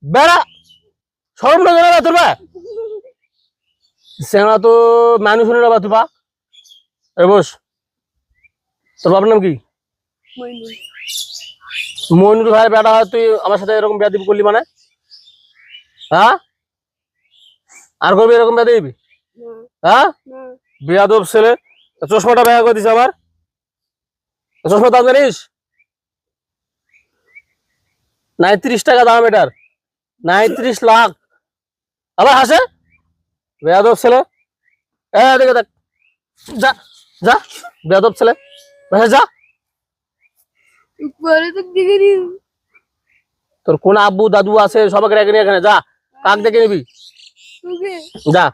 বেড়া সরম লাগে না তোর বা সেনা তো মানুষ হলে না তুই বা বস তোর বাবার নাম কি মইনুল ভাই বেড়া তুই আমার সাথে এরকম বেয়াদবি করলি মানে হ্যাঁ আর করবি এরকম বেয়াদবি হ্যাঁ বেয়াদব ছেলে চশমাটা বেয়া করে দিছে আমার চশমা দাম জানিস ৩৯ টাকা দাম এটার ৩৯ লাখ আবার হাসে বেয়াদব ছেলে দেখে দেখ যা যা বেয়াদব ছেলে যা তোর কোন আব্বু দাদু আছে সবাইকে রেখে নিয়ে এখানে যা কাক দেখে নিবি যা